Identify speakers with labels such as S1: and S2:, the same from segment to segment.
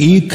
S1: 1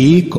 S1: 1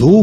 S1: 2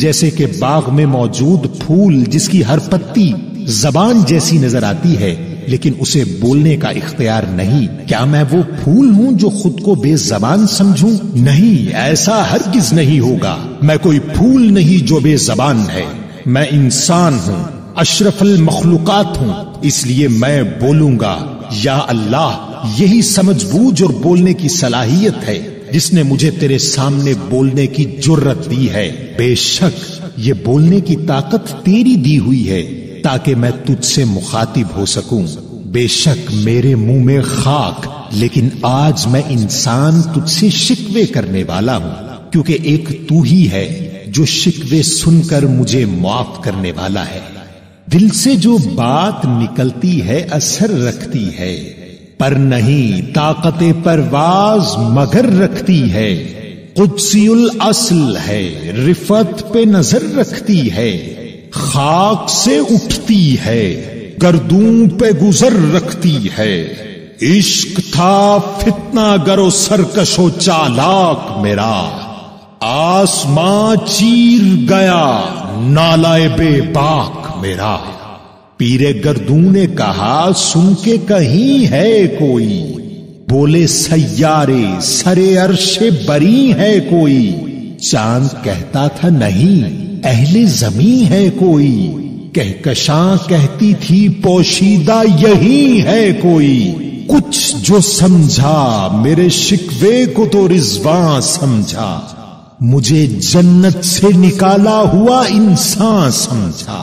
S1: جیسے کہ باغ میں موجود پھول جس کی ہر پتی زبان جیسی نظر آتی ہے لیکن اسے بولنے کا اختیار نہیں، کیا میں وہ پھول ہوں جو خود کو بے زبان سمجھوں؟ نہیں، ایسا ہرگز نہیں ہوگا۔ میں کوئی پھول نہیں جو بے زبان ہے، میں انسان ہوں، اشرف المخلوقات ہوں، اس لیے میں بولوں گا۔ یا اللہ، یہی سمجھ بوجھ اور بولنے کی صلاحیت ہے جس نے مجھے تیرے سامنے بولنے کی جرت دی ہے۔ بے شک یہ بولنے کی طاقت تیری دی ہوئی ہے تاکہ میں تجھ سے مخاطب ہو سکوں۔ بے شک میرے منہ میں خاک، لیکن آج میں انسان تجھ سے شکوے کرنے والا ہوں، کیونکہ ایک تو ہی ہے جو شکوے سن کر مجھے معاف کرنے والا ہے۔ دل سے جو بات نکلتی ہے اثر رکھتی ہے، پر نہیں طاقت پرواز مگر رکھتی ہے۔ قدسی الاصل ہے، رفت پہ نظر رکھتی ہے، خاک سے اٹھتی ہے، گردوں پہ گزر رکھتی ہے۔ عشق تھا فتنہ گر و سرکش و چالاک میرا، آسماں چیر گیا نالائے بے باک میرا۔ پیر گردوں نے کہا سن کے کہیں ہے کوئی، بولے سیارے سرے عرش بری ہے کوئی۔ چاند کہتا تھا نہیں اہل زمیں ہے کوئی، کہکشاں کہتی تھی پوشیدہ یہی ہے کوئی۔ کچھ جو سمجھا میرے شکوے کو تو رضواں سمجھا، مجھے جنت سے نکالا ہوا انسان سمجھا۔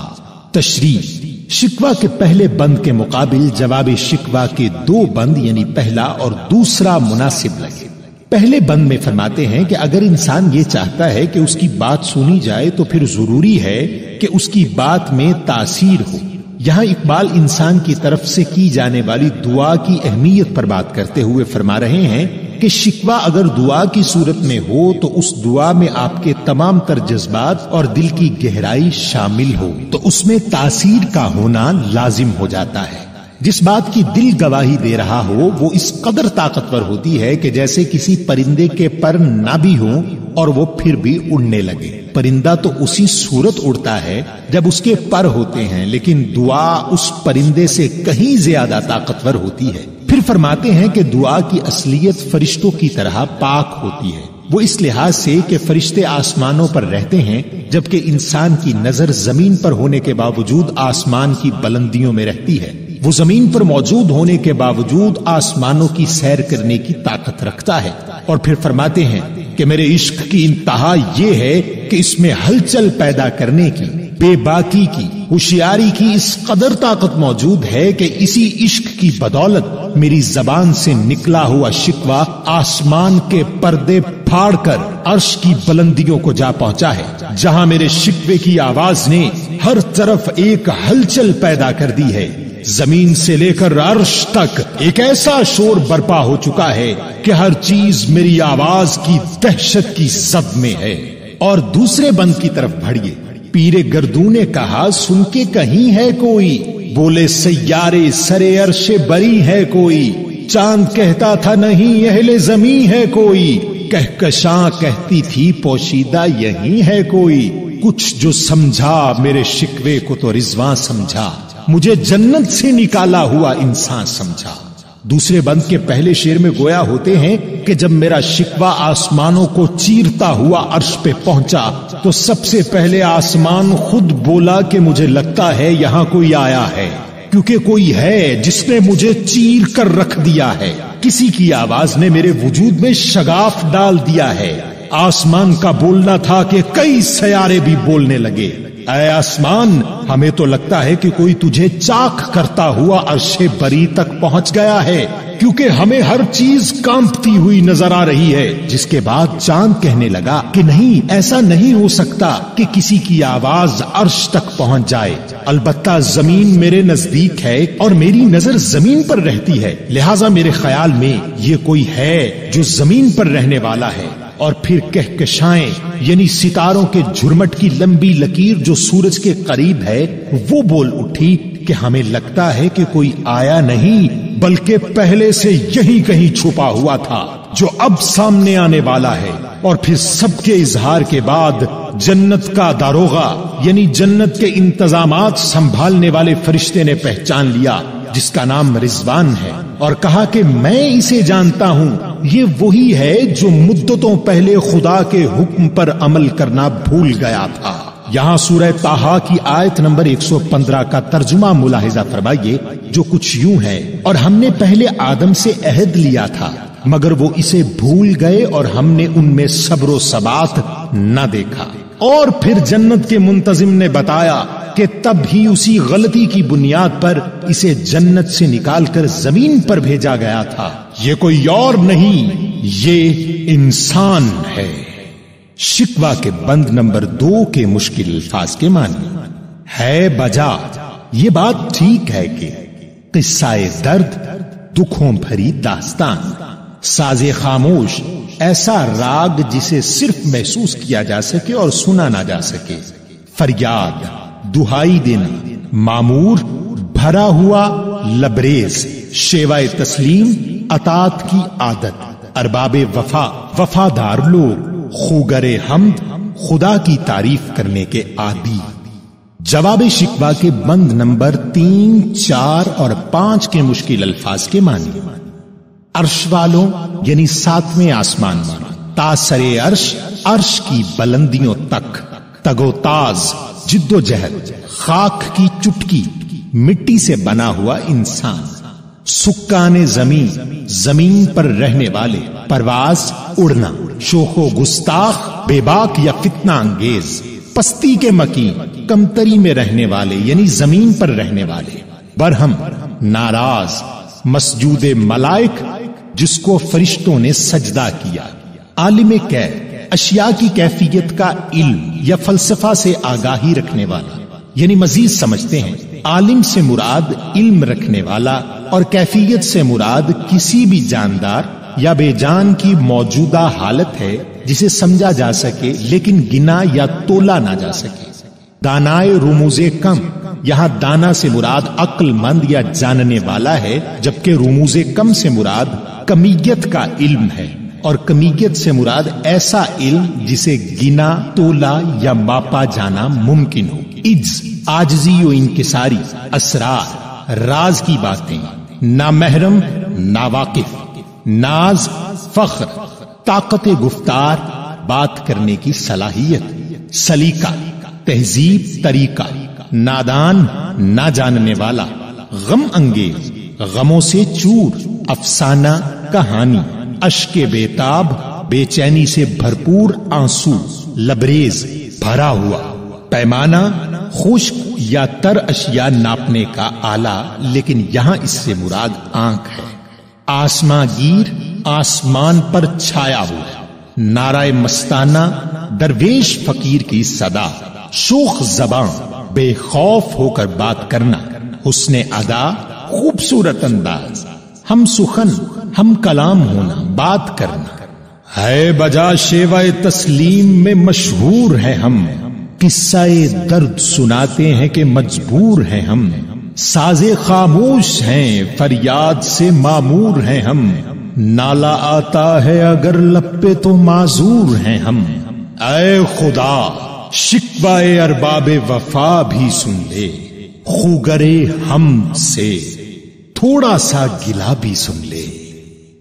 S1: تشریح: شکوہ کے پہلے بند کے مقابل جواب شکوہ کے دو بند یعنی پہلا اور دوسرا مناسب لگے۔ پہلے بند میں فرماتے ہیں کہ اگر انسان یہ چاہتا ہے کہ اس کی بات سنی جائے تو پھر ضروری ہے کہ اس کی بات میں تاثیر ہو۔ یہاں اقبال انسان کی طرف سے کی جانے والی دعا کی اہمیت پر بات کرتے ہوئے فرما رہے ہیں کہ شکوہ اگر دعا کی صورت میں ہو تو اس دعا میں آپ کے تمام تر جذبات اور دل کی گہرائی شامل ہو تو اس میں تاثیر کا ہونا لازم ہو جاتا ہے۔ جس بات کی دل گواہی دے رہا ہو وہ اس قدر طاقتور ہوتی ہے کہ جیسے کسی پرندے کے پر نہ بھی ہوں اور وہ پھر بھی اڑنے لگے۔ پرندہ تو اسی صورت اڑتا ہے جب اس کے پر ہوتے ہیں، لیکن دعا اس پرندے سے کہیں زیادہ طاقتور ہوتی ہے۔ پھر فرماتے ہیں کہ دعا کی اصلیت فرشتوں کی طرح پاک ہوتی ہے، وہ اس لحاظ سے کہ فرشتے آسمانوں پر رہتے ہیں جبکہ انسان کی نظر زمین پر ہونے کے باوجود آسمان کی بلندیوں میں رہتی ہے۔ وہ زمین پر موجود ہونے کے باوجود آسمانوں کی سیر کرنے کی طاقت رکھتا ہے۔ اور پھر فرماتے ہیں کہ میرے عشق کی انتہا یہ ہے کہ اس میں ہلچل پیدا کرنے کی، بے باکی کی، ہوشیاری کی اس قدر طاقت موجود ہے کہ اسی عشق کی بدولت میری زبان سے نکلا ہوا شکوہ آسمان کے پردے پھاڑ کر عرش کی بلندیوں کو جا پہنچا ہے، جہاں میرے شکوے کی آواز نے ہر طرف ایک ہلچل پیدا کر دی ہے۔ زمین سے لے کر عرش تک ایک ایسا شور برپا ہو چکا ہے کہ ہر چیز میری آواز کی دہشت کی زد میں ہے۔ اور دوسرے بند کی طرف بڑھیے۔ پیر گردوں نے کہا سن کے کہیں ہے کوئی، بولے سیارے سرے عرش بری ہے کوئی۔ چاند کہتا تھا نہیں اہل زمیں ہے کوئی، کہکشاں کہتی تھی پوشیدہ یہی ہے کوئی۔ کچھ جو سمجھا میرے شکوے کو تو رضواں سمجھا، مجھے جنت سے نکالا ہوا انسان سمجھا۔ دوسرے بند کے پہلے شعر میں گویا ہوتے ہیں کہ جب میرا شکوہ آسمانوں کو چیرتا ہوا عرش پہ پہنچا تو سب سے پہلے آسمان خود بولا کہ مجھے لگتا ہے یہاں کوئی آیا ہے، کیونکہ کوئی ہے جس نے مجھے چیر کر رکھ دیا ہے۔ کسی کی آواز نے میرے وجود میں شگاف ڈال دیا ہے۔ آسمان کا بولنا تھا کہ کئی سیارے بھی بولنے لگے، اے آسمان ہمیں تو لگتا ہے کہ کوئی تجھے چاک کرتا ہوا عرش بری تک پہنچ گیا ہے، کیونکہ ہمیں ہر چیز کانپتی ہوئی نظر آ رہی ہے۔ جس کے بعد چاند کہنے لگا کہ نہیں، ایسا نہیں ہو سکتا کہ کسی کی آواز عرش تک پہنچ جائے، البتہ زمین میرے نزدیک ہے اور میری نظر زمین پر رہتی ہے، لہٰذا میرے خیال میں یہ کوئی ہے جو زمین پر رہنے والا ہے۔ اور پھر کہکشائیں یعنی ستاروں کے جھرمٹ کی لمبی لکیر جو سورج کے قریب ہے وہ بول اٹھی کہ ہمیں لگتا ہے کہ کوئی آیا نہیں بلکہ پہلے سے یہی کہیں چھپا ہوا تھا۔ جو اب سامنے آنے والا ہے، اور پھر سب کے اظہار کے بعد جنت کا داروغہ یعنی جنت کے انتظامات سنبھالنے والے فرشتے نے پہچان لیا جس کا نام رضوان ہے، اور کہا کہ میں اسے جانتا ہوں، یہ وہی ہے جو مدتوں پہلے خدا کے حکم پر عمل کرنا بھول گیا تھا۔ یہاں سورہ طٰہٰ کی آیت نمبر 115 کا ترجمہ ملاحظہ فرمائیے، جو کچھ یوں ہے: اور ہم نے پہلے آدم سے عہد لیا تھا مگر وہ اسے بھول گئے اور ہم نے ان میں صبر و ثبات نہ دیکھا۔ اور پھر جنت کے منتظم نے بتایا کہ تب ہی اسی غلطی کی بنیاد پر اسے جنت سے نکال کر زمین پر بھیجا گیا تھا، یہ کوئی اور نہیں، یہ انسان ہے۔ شکوہ کے بند نمبر 2 کے مشکل الفاظ کے معنی: ہے بجا، یہ بات ٹھیک ہے کہ قصہ درد، دکھوں بھری داستان، ساز خاموش، ایسا راگ جسے صرف محسوس کیا جا سکے اور سنا نہ جا سکے، فریاد، دہائی دینا، معمور، بھرا ہوا، لبریز، شیوائے تسلیم، اطاعت کی عادت، ارباب وفا، وفادار لوگ، خوگر حمد، خدا کی تعریف کرنے کے عادی۔ جواب شکوہ کے بند نمبر 3، 4 اور 5 کے مشکل الفاظ کے معنی: عرش والوں یعنی 7ویں آسمان والوں، تاثر عرش، عرش کی بلندیوں تک، تگ و تاز، جد و جہد، خاک کی چٹکی، مٹی سے بنا ہوا انسان، سکان زمین، زمین پر رہنے والے، پرواز، اڑنا، شوخ و گستاخ، بے باک یا فتنہ انگیز، پستی کے مکین، کمتری میں رہنے والے یعنی زمین پر رہنے والے، برہم، ناراض، مسجود ملائک جس کو فرشتوں نے سجدہ کیا، عالم کیف، اشیاء کی کیفیت کا علم یا فلسفہ سے آگاہی رکھنے والا، یعنی مزید سمجھتے ہیں عالم سے مراد علم رکھنے والا اور کیفیت سے مراد کسی بھی جاندار یا بے جان کی موجودہ حالت ہے جسے سمجھا جا سکے لیکن گنا یا تولا نہ جا سکے۔ دانائے رموز کم، یہاں دانا سے مراد عقل مند یا جاننے والا ہے، جبکہ رموز کم سے مراد کمیت کا علم ہے، اور کمیت سے مراد ایسا علم جسے گنا، تولا یا ماپا جانا ممکن ہو۔ عجز، عاجزی و انکساری، اسرار، راز کی باتیں، نامحرم، ناواقف، ناز، فخر، طاقت گفتار، بات کرنے کی صلاحیت، سلیقہ، تہذیب، طریقہ، نادان، نہ جاننے والا، غم انگیز، غموں سے چور، افسانہ، کہانی، اشک بیتاب، بے چینی سے بھرپور آنسو، لبریز، بھرا ہوا، پیمانہ، خشک یا تر اشیاء ناپنے کا آلہ، لیکن یہاں اس سے مراد آنکھ ہے، آسماں گیر، آسمان پر چھایا ہوا، نعرہ مستانہ، درویش فقیر کی صدا، شوخ زبان، بے خوف ہو کر بات کرنا، حسن ادا، خوبصورت انداز، ہم سخن، ہم کلام ہونا، بات کرنا، ہے بجا شیوائے تسلیم میں مشہور ہیں ہم، قصہ درد سناتے ہیں کہ مجبور ہیں ہم، ساز خاموش ہیں، فریاد سے معمور ہیں ہم، نالا آتا ہے اگر لب پہ تو معذور ہیں ہم، اے خدا شکوہ ارباب وفا بھی سن لے، خوگرے حمد سے تھوڑا سا گلا بھی سن لے۔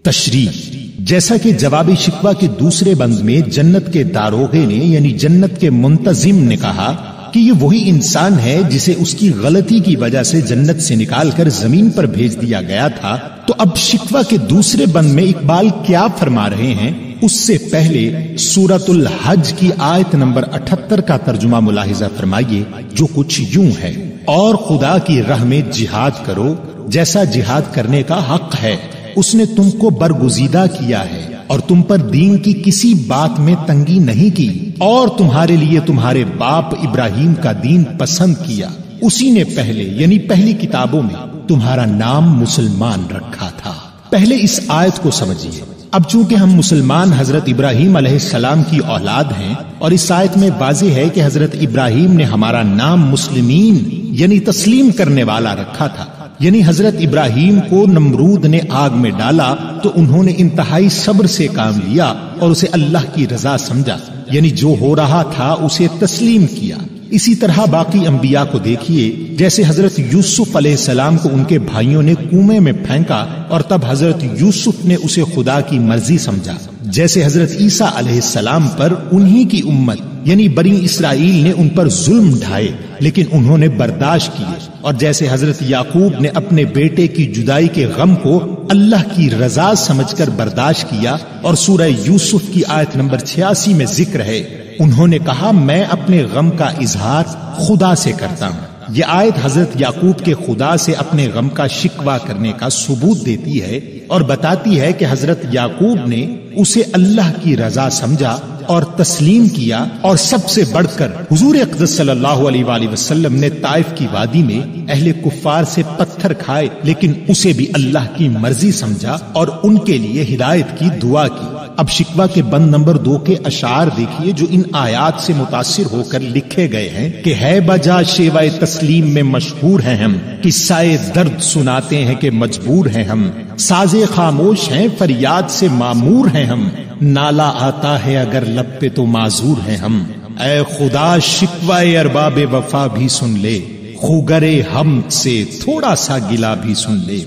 S1: تشریح: جیسا کہ جواب شکوہ کے دوسرے بند میں جنت کے داروغے نے یعنی جنت کے منتظم نے کہا کہ یہ وہی انسان ہے جسے اس کی غلطی کی وجہ سے جنت سے نکال کر زمین پر بھیج دیا گیا تھا، تو اب شکوہ کے دوسرے بند میں اقبال کیا فرما رہے ہیں اس سے پہلے سورۃ الحج کی آیت نمبر 78 کا ترجمہ ملاحظہ فرمائیے، جو کچھ یوں ہے: اور خدا کی راہ میں جہاد کرو جیسا جہاد کرنے کا حق ہے، اس نے تم کو برگزیدہ کیا ہے اور تم پر دین کی کسی بات میں تنگی نہیں کی، اور تمہارے لیے تمہارے باپ ابراہیم کا دین پسند کیا، اسی نے پہلے یعنی پہلی کتابوں میں تمہارا نام مسلمان رکھا تھا۔ پہلے اس آیت کو سمجھیے۔ اب چونکہ ہم مسلمان حضرت ابراہیم علیہ السلام کی اولاد ہیں اور اس آیت میں واضح ہے کہ حضرت ابراہیم نے ہمارا نام مسلمین یعنی تسلیم کرنے والا رکھا تھا، یعنی حضرت ابراہیم کو نمرود نے آگ میں ڈالا تو انہوں نے انتہائی صبر سے کام لیا اور اسے اللہ کی رضا سمجھا، یعنی جو ہو رہا تھا اسے تسلیم کیا۔ اسی طرح باقی انبیاء کو دیکھیے، جیسے حضرت یوسف علیہ السلام کو ان کے بھائیوں نے کنویں میں پھینکا اور تب حضرت یوسف نے اسے خدا کی مرضی سمجھا، جیسے حضرت عیسیٰ علیہ السلام پر انہی کی امت یعنی بنی اسرائیل نے ان پر ظلم ڈھائے لیکن انہوں نے برداشت کیے، اور جیسے حضرت یعقوب نے اپنے بیٹے کی جدائی کے غم کو اللہ کی رضا سمجھ کر برداشت کیا، اور سورہ یوسف کی آیت نمبر 86 میں ذکر ہے، انہوں نے کہا میں اپنے غم کا اظہار خدا سے کرتا ہوں۔ یہ آیت حضرت یعقوب کے خدا سے اپنے غم کا شکوہ کرنے کا ثبوت دیتی ہے اور بتاتی ہے کہ حضرت یعقوب نے اسے اللہ کی رضا سمجھا اور تسلیم کیا، اور سب سے بڑھ کر حضور اقدس صلی اللہ علیہ وآلہ وسلم نے طائف کی وادی میں اہل کفار سے پتھر کھائے لیکن اسے بھی اللہ کی مرضی سمجھا اور ان کے لیے ہدایت کی دعا کی۔ اب شکوہ کے بند نمبر 2 کے اشعار دیکھیے جو ان آیات سے متاثر ہو کر لکھے گئے ہیں کہ ہے بجا شیوہ تسلیم میں مشہور ہیں ہم، قصہ درد سناتے ہیں کہ مجبور ہیں ہم، سازے خاموش ہیں فریاد سے معمور ہیں ہم، نالا آتا ہے اگر لب پہ تو معذور ہیں ہم، اے خدا شکوہ ارباب وفا بھی سن لے، خوگرے ہم سے تھوڑا سا گلا بھی سن لے۔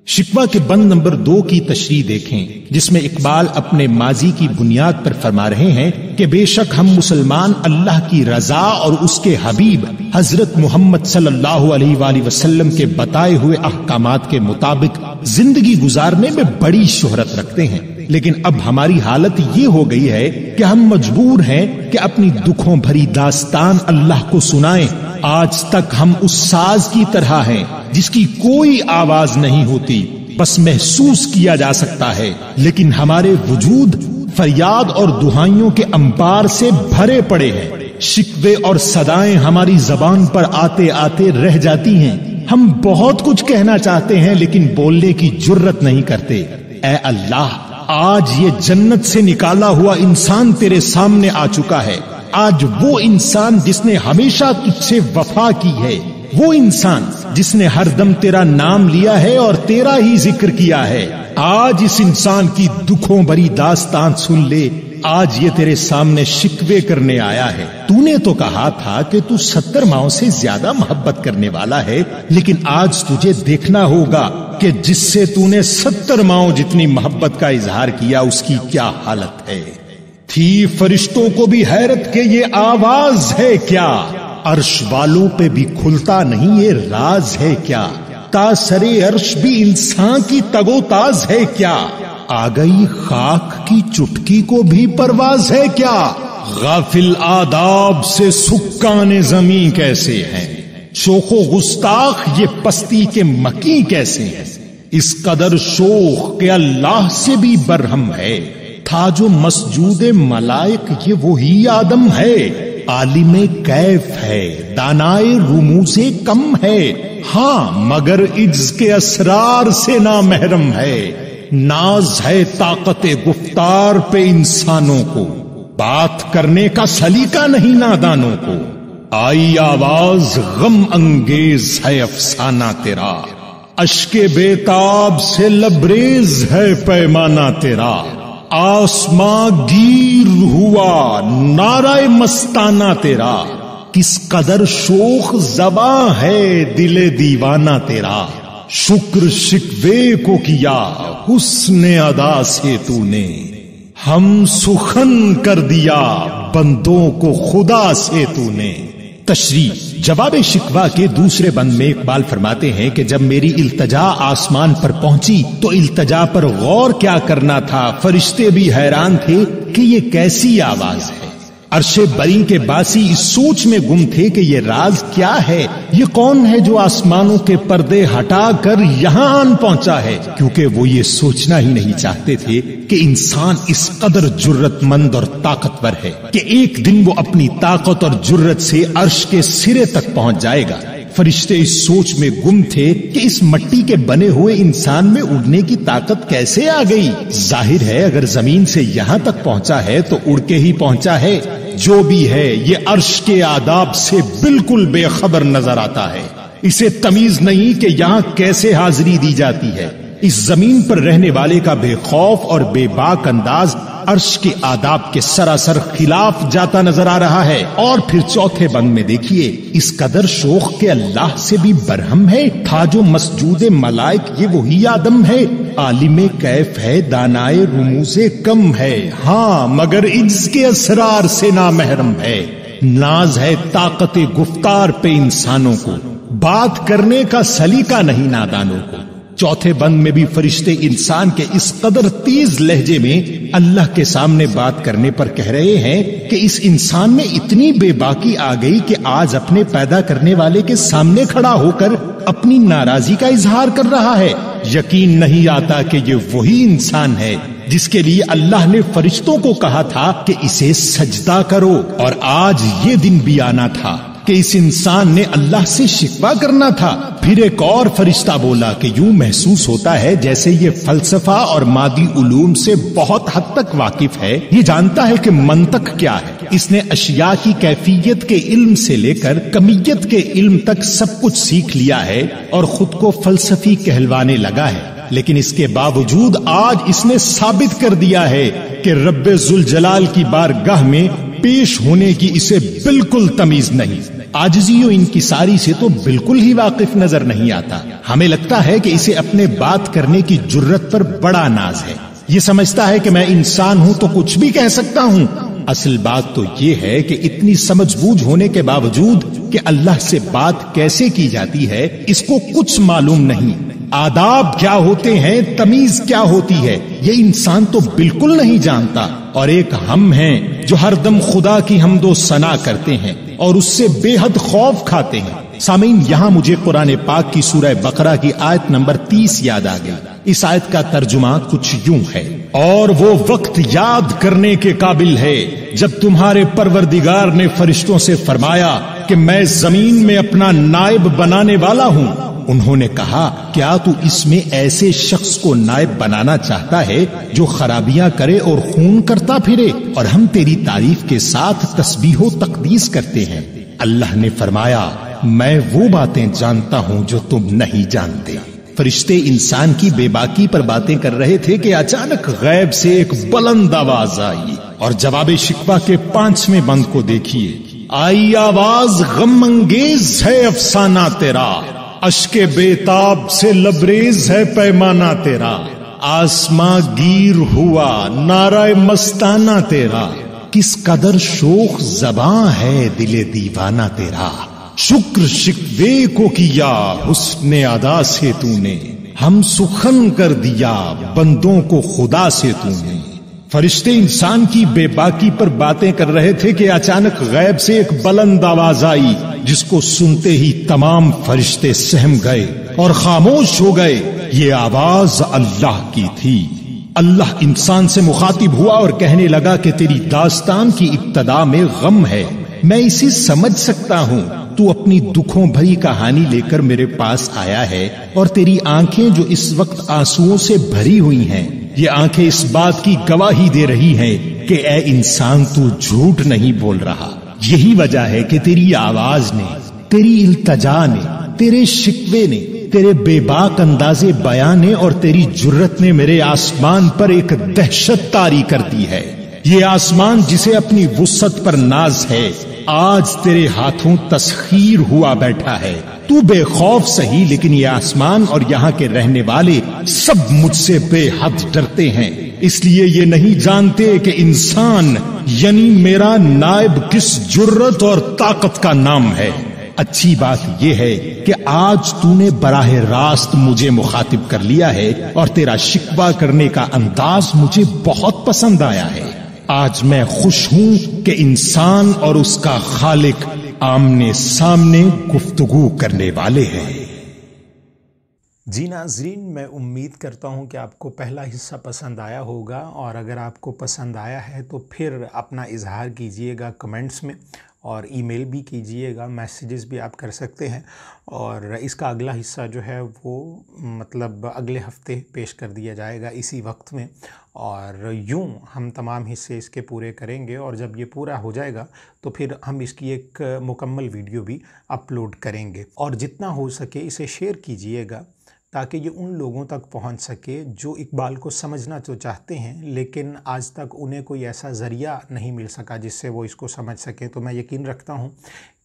S1: شکوہ کے بند نمبر 2 کی تشریح دیکھیں جس میں اقبال اپنے ماضی کی بنیاد پر فرما رہے ہیں کہ بے شک ہم مسلمان اللہ کی رضا اور اس کے حبیب حضرت محمد صلی اللہ علیہ وآلہ وسلم کے بتائے ہوئے احکامات کے مطابق زندگی گزارنے میں بڑی شہرت رکھتے ہیں، لیکن اب ہماری حالت یہ ہو گئی ہے کہ ہم مجبور ہیں کہ اپنی دکھوں بھری داستان اللہ کو سنائیں۔ آج تک ہم اس ساز کی طرح ہیں جس کی کوئی آواز نہیں ہوتی، بس محسوس کیا جا سکتا ہے، لیکن ہمارے وجود فریاد اور دہائیوں کے انبار سے بھرے پڑے ہیں۔ شکوے اور صدائیں ہماری زبان پر آتے آتے رہ جاتی ہیں، ہم بہت کچھ کہنا چاہتے ہیں لیکن بولنے کی جرت نہیں کرتے۔ اے اللہ، آج یہ جنت سے نکالا ہوا انسان تیرے سامنے آ چکا ہے، آج وہ انسان جس نے ہمیشہ تجھ سے وفا کی ہے، وہ انسان جس نے ہر دم تیرا نام لیا ہے اور تیرا ہی ذکر کیا ہے، آج اس انسان کی دکھوں بھری داستان سن لے۔ آج یہ تیرے سامنے شکوے کرنے آیا ہے۔ تو نے تو کہا تھا کہ تو 70 ماؤں سے زیادہ محبت کرنے والا ہے، لیکن آج تجھے دیکھنا ہوگا کہ جس سے تو نے 70 ماؤں جتنی محبت کا اظہار کیا اس کی کیا حالت ہے۔ تھی فرشتوں کو بھی حیرت کہ یہ آواز ہے کیا، عرش والوں پہ بھی کھلتا نہیں یہ راز ہے کیا، تا سرے عرش بھی انسان کی تگو تاز ہے کیا، آ گئی خاک کی چٹکی کو بھی پرواز ہے کیا، غافل آداب سے سکان زمین کیسے ہیں، شوخ و گستاخ یہ پستی کے مکی کیسے ہیں، اس قدر شوخ کہ اللہ سے بھی برہم ہے، تھا جو مسجود ملائک یہ وہی آدم ہے، عالم کیف ہے دانائے رموز کم ہے، ہاں مگر عجز کے اسرار سے نامحرم ہے، ناز ہے طاقت گفتار پہ انسانوں کو، بات کرنے کا سلیقہ نہیں نادانوں کو، آئی آواز غم انگیز ہے افسانہ تیرا، اشک بیتاب سے لبریز ہے پیمانہ تیرا، آسماں گیر ہوا نعرہ مستانہ تیرا، کس قدر شوخ زباں ہے دل دیوانہ تیرا، شکر شکوے کو کیا حسن ادا سے تو نے، ہم سخن کر دیا بندوں کو خدا سے تو نے۔ تشریح جواب شکوہ کے دوسرے بند میں اقبال فرماتے ہیں کہ جب میری التجا آسمان پر پہنچی تو التجا پر غور کیا کرنا تھا، فرشتے بھی حیران تھے کہ یہ کیسی آواز ہے، عرش بری کے باسی اس سوچ میں گم تھے کہ یہ راز کیا ہے، یہ کون ہے جو آسمانوں کے پردے ہٹا کر یہاں آن پہنچا ہے، کیونکہ وہ یہ سوچنا ہی نہیں چاہتے تھے کہ انسان اس قدر جرت مند اور طاقتور ہے کہ ایک دن وہ اپنی طاقت اور جرت سے عرش کے سرے تک پہنچ جائے گا۔ فرشتے اس سوچ میں گم تھے کہ اس مٹی کے بنے ہوئے انسان میں اڑنے کی طاقت کیسے آ گئی، ظاہر ہے اگر زمین سے یہاں تک پہنچا ہے تو اڑ کے ہی پہنچا ہے، جو بھی ہے یہ عرش کے آداب سے بالکل بے خبر نظر آتا ہے، اسے تمیز نہیں کہ یہاں کیسے حاضری دی جاتی ہے۔ اس زمین پر رہنے والے کا بے خوف اور بے باک انداز عرش کے آداب کے سراسر خلاف جاتا نظر آ رہا ہے۔ اور پھر چوتھے بند میں دیکھیے، اس قدر شوخ کے اللہ سے بھی برہم ہے، تھا جو مسجود ملائک یہ وہی آدم ہے، عالم کیف ہے دانائے رموز کم ہے، ہاں مگر عجز کے اسرار سے نامحرم ہے۔ ناز ہے طاقت گفتار پہ انسانوں کو، بات کرنے کا سلیقہ نہیں نادانوں کو۔ چوتھے بند میں بھی فرشتے انسان کے اس قدر تیز لہجے میں اللہ کے سامنے بات کرنے پر کہہ رہے ہیں کہ اس انسان میں اتنی بے باکی آ گئی کہ آج اپنے پیدا کرنے والے کے سامنے کھڑا ہو کر اپنی ناراضی کا اظہار کر رہا ہے۔ یقین نہیں آتا کہ یہ وہی انسان ہے جس کے لیے اللہ نے فرشتوں کو کہا تھا کہ اسے سجدہ کرو، اور آج یہ دن بھی آنا تھا کہ اس انسان نے اللہ سے شکوہ کرنا تھا۔ پھر ایک اور فرشتہ بولا کہ یوں محسوس ہوتا ہے جیسے یہ فلسفہ اور مادی علوم سے بہت حد تک واقف ہے، یہ جانتا ہے کہ منطق کیا ہے، اس نے اشیاء کی کیفیت کے علم سے لے کر کمیت کے علم تک سب کچھ سیکھ لیا ہے اور خود کو فلسفی کہلوانے لگا ہے۔ لیکن اس کے باوجود آج اس نے ثابت کر دیا ہے کہ رب ذوالجلال کی بارگاہ میں پیش ہونے کی اسے بالکل تمیز نہیں۔ عاجزی و انکساری سے تو بالکل ہی واقف نظر نہیں آتا۔ ہمیں لگتا ہے کہ اسے اپنے بات کرنے کی جرت پر بڑا ناز ہے، یہ سمجھتا ہے کہ میں انسان ہوں تو کچھ بھی کہہ سکتا ہوں۔ اصل بات تو یہ ہے کہ اتنی سمجھ بوجھ ہونے کے باوجود کہ اللہ سے بات کیسے کی جاتی ہے اس کو کچھ معلوم نہیں۔ آداب کیا ہوتے ہیں، تمیز کیا ہوتی ہے، یہ انسان تو بالکل نہیں جانتا۔ اور ایک ہم ہیں جو ہر دم خدا کی حمد و ثنا کرتے ہیں اور اس سے بے حد خوف کھاتے ہیں۔ سامعین، یہاں مجھے قرآن پاک کی سورہ بقرہ کی آیت نمبر 30 یاد آ گئی۔ اس آیت کا ترجمہ کچھ یوں ہے: اور وہ وقت یاد کرنے کے قابل ہے جب تمہارے پروردگار نے فرشتوں سے فرمایا کہ میں زمین میں اپنا نائب بنانے والا ہوں۔ انہوں نے کہا، کیا تو اس میں ایسے شخص کو نائب بنانا چاہتا ہے جو خرابیاں کرے اور خون کرتا پھرے، اور ہم تیری تعریف کے ساتھ تسبیح و تقدیس کرتے ہیں؟ اللہ نے فرمایا، میں وہ باتیں جانتا ہوں جو تم نہیں جانتے۔ فرشتے انسان کی بے باکی پر باتیں کر رہے تھے کہ اچانک غیب سے ایک بلند آواز آئی، اور جواب شکوہ کے 5ویں بند کو دیکھیے۔ آئی آواز غم انگیز ہے افسانہ تیرا، اشک بےتاب سے لبریز ہے پیمانہ تیرا، آسماں گیر ہوا نعرہ مستانہ تیرا، کس قدر شوخ زباں ہے دل دیوانہ تیرا، شکر شکوے کو کیا حسن ادا سے تو نے، ہم سخن کر دیا بندوں کو خدا سے تو نے۔ فرشتے انسان کی بے باکی پر باتیں کر رہے تھے کہ اچانک غیب سے ایک بلند آواز آئی، جس کو سنتے ہی تمام فرشتے سہم گئے اور خاموش ہو گئے۔ یہ آواز اللہ کی تھی۔ اللہ انسان سے مخاطب ہوا اور کہنے لگا کہ تیری داستان کی ابتدا میں غم ہے، میں اسے سمجھ سکتا ہوں۔ تو اپنی دکھوں بھری کہانی لے کر میرے پاس آیا ہے، اور تیری آنکھیں جو اس وقت آنسوؤں سے بھری ہوئی ہیں، یہ آنکھیں اس بات کی گواہی دے رہی ہیں کہ اے انسان تو جھوٹ نہیں بول رہا۔ یہی وجہ ہے کہ تیری آواز نے، تیری التجا نے، تیرے شکوے نے، تیرے بے باک انداز بیان نے اور تیری جرت نے میرے آسمان پر ایک دہشت طاری کر دی ہے۔ یہ آسمان جسے اپنی وسعت پر ناز ہے، آج تیرے ہاتھوں تسخیر ہوا بیٹھا ہے۔ تو بے خوف سہی، لیکن یہ آسمان اور یہاں کے رہنے والے سب مجھ سے بے حد ڈرتے ہیں، اس لیے یہ نہیں جانتے کہ انسان یعنی میرا نائب کس جرت اور طاقت کا نام ہے۔ اچھی بات یہ ہے کہ آج تو نے براہ راست مجھے مخاطب کر لیا ہے، اور تیرا شکوہ کرنے کا انداز مجھے بہت پسند آیا ہے۔ آج میں خوش ہوں کہ انسان اور اس کا خالق آمنے سامنے گفتگو کرنے والے ہیں۔
S2: جی ناظرین، میں امید کرتا ہوں کہ آپ کو پہلا حصہ پسند آیا ہوگا، اور اگر آپ کو پسند آیا ہے تو پھر اپنا اظہار کیجئے گا کمنٹس میں، اور ای میل بھی کیجئے گا، میسیجز بھی آپ کر سکتے ہیں، اور اس کا اگلا حصہ جو ہے وہ مطلب اگلے ہفتے پیش کر دیا جائے گا اسی وقت میں، اور یوں ہم تمام حصے اس کے پورے کریں گے، اور جب یہ پورا ہو جائے گا تو پھر ہم اس کی ایک مکمل ویڈیو بھی اپلوڈ کریں گے۔ اور جتنا ہو سکے اسے شیئر کیجئے گا تاکہ یہ ان لوگوں تک پہنچ سکے جو اقبال کو سمجھنا تو چاہتے ہیں لیکن آج تک انہیں کوئی ایسا ذریعہ نہیں مل سکا جس سے وہ اس کو سمجھ سکیں۔ تو میں یقین رکھتا ہوں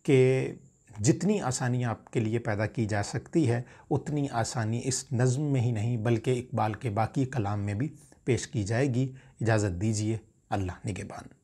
S2: کہ جتنی آسانی آپ کے لیے پیدا کی جا سکتی ہے اتنی آسانی اس نظم میں ہی نہیں بلکہ اقبال کے باقی کلام میں بھی پیش کی جائے گی۔ اجازت دیجیے، اللہ نگہبان۔